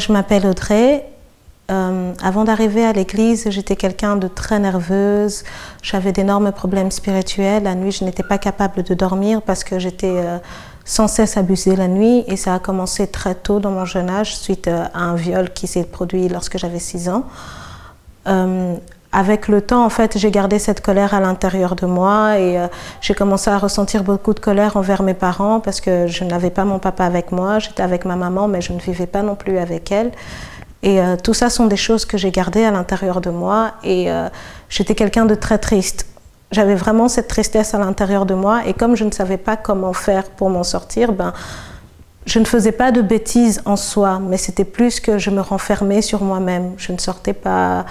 Je m'appelle Audrey. Avant d'arriver à l'église, j'étais quelqu'un de très nerveuse. J'avais d'énormes problèmes spirituels. La nuit, je n'étais pas capable de dormir parce que j'étais sans cesse abusée la nuit. Et ça a commencé très tôt dans mon jeune âge, suite à un viol qui s'est produit lorsque j'avais 6 ans. Avec le temps, en fait, j'ai gardé cette colère à l'intérieur de moi et j'ai commencé à ressentir beaucoup de colère envers mes parents parce que je n'avais pas mon papa avec moi. J'étais avec ma maman, mais je ne vivais pas non plus avec elle. Et tout ça sont des choses que j'ai gardées à l'intérieur de moi et j'étais quelqu'un de très triste. J'avais vraiment cette tristesse à l'intérieur de moi et comme je ne savais pas comment faire pour m'en sortir, je ne faisais pas de bêtises en soi, mais c'était plus que je me renfermais sur moi-même. Je ne sortais pas...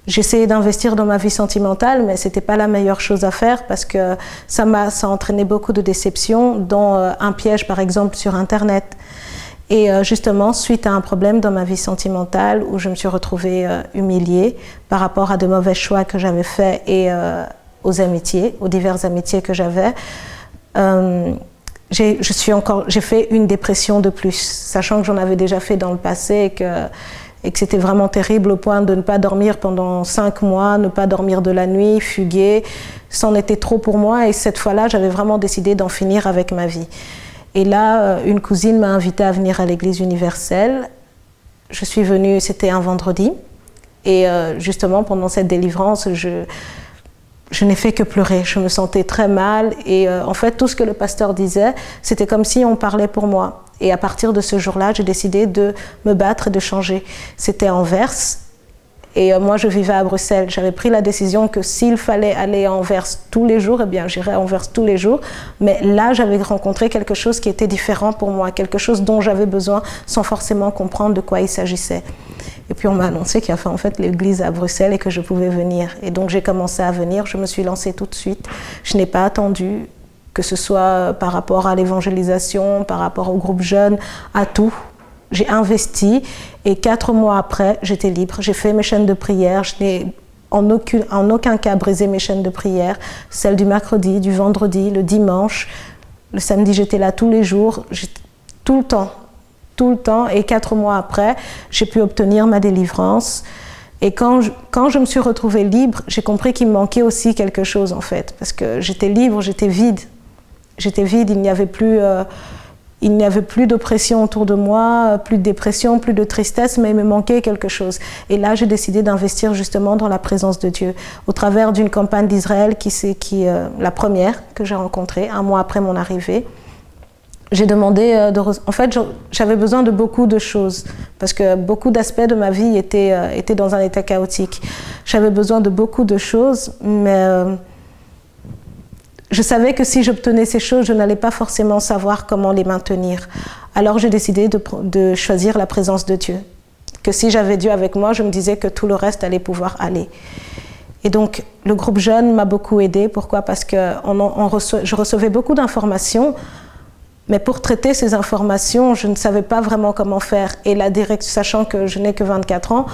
J'essayais d'investir dans ma vie sentimentale, mais ce n'était pas la meilleure chose à faire parce que ça entraînait beaucoup de déceptions, dont un piège par exemple sur Internet. Et justement, suite à un problème dans ma vie sentimentale où je me suis retrouvée humiliée par rapport à de mauvais choix que j'avais faits et aux diverses amitiés que j'avais, j'ai fait une dépression de plus, sachant que j'en avais déjà fait dans le passé et que c'était vraiment terrible au point de ne pas dormir pendant 5 mois, ne pas dormir de la nuit, fuguer. C'en était trop pour moi et cette fois-là, j'avais vraiment décidé d'en finir avec ma vie. Et là, une cousine m'a invitée à venir à l'église universelle. Je suis venue, c'était un vendredi. Et justement, pendant cette délivrance, je n'ai fait que pleurer. Je me sentais très mal. Et en fait, tout ce que le pasteur disait, c'était comme si on parlait pour moi. Et à partir de ce jour-là, j'ai décidé de me battre et de changer. C'était à Anvers. Et moi, je vivais à Bruxelles. J'avais pris la décision que s'il fallait aller à Anvers tous les jours, eh bien, j'irais à Anvers tous les jours. Mais là, j'avais rencontré quelque chose qui était différent pour moi, quelque chose dont j'avais besoin sans forcément comprendre de quoi il s'agissait. Et puis, on m'a annoncé qu'il y avait en fait l'église à Bruxelles et que je pouvais venir. Et donc, j'ai commencé à venir. Je me suis lancée tout de suite. Je n'ai pas attendu, que ce soit par rapport à l'évangélisation, par rapport au groupe jeune, à tout. J'ai investi et 4 mois après, j'étais libre. J'ai fait mes chaînes de prière. Je n'ai en aucun cas brisé mes chaînes de prière. Celles du mercredi, du vendredi, le dimanche. Le samedi, j'étais là tous les jours, tout le temps. Tout le temps. Et 4 mois après, j'ai pu obtenir ma délivrance. Et quand je me suis retrouvée libre, j'ai compris qu'il me manquait aussi quelque chose en fait. Parce que j'étais libre, j'étais vide. J'étais vide, il n'y avait plus d'oppression autour de moi, plus de dépression, plus de tristesse, mais il me manquait quelque chose. Et là, j'ai décidé d'investir justement dans la présence de Dieu, au travers d'une campagne d'Israël la première que j'ai rencontrée, 1 mois après mon arrivée. J'ai demandé, en fait, j'avais besoin de beaucoup de choses, parce que beaucoup d'aspects de ma vie étaient dans un état chaotique. J'avais besoin de beaucoup de choses, mais... je savais que si j'obtenais ces choses, je n'allais pas forcément savoir comment les maintenir. Alors j'ai décidé de choisir la présence de Dieu. Que si j'avais Dieu avec moi, je me disais que tout le reste allait pouvoir aller. Et donc le groupe jeune m'a beaucoup aidée. Pourquoi? Parce que je recevais beaucoup d'informations, mais pour traiter ces informations, je ne savais pas vraiment comment faire. Et sachant que je n'ai que 24 ans,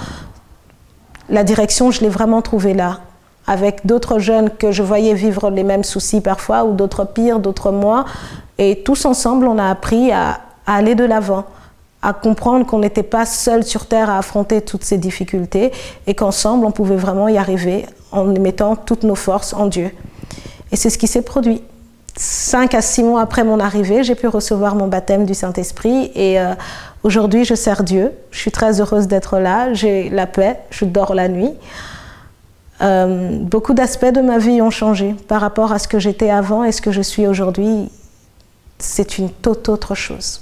la direction, je l'ai vraiment trouvée là. Avec d'autres jeunes que je voyais vivre les mêmes soucis parfois, ou d'autres pires, d'autres moins. Et tous ensemble, on a appris à aller de l'avant, à comprendre qu'on n'était pas seul sur Terre à affronter toutes ces difficultés et qu'ensemble, on pouvait vraiment y arriver en mettant toutes nos forces en Dieu. Et c'est ce qui s'est produit. 5 à 6 mois après mon arrivée, j'ai pu recevoir mon baptême du Saint-Esprit et aujourd'hui, je sers Dieu. Je suis très heureuse d'être là, j'ai la paix, je dors la nuit. Beaucoup d'aspects de ma vie ont changé par rapport à ce que j'étais avant et ce que je suis aujourd'hui. C'est une toute autre chose.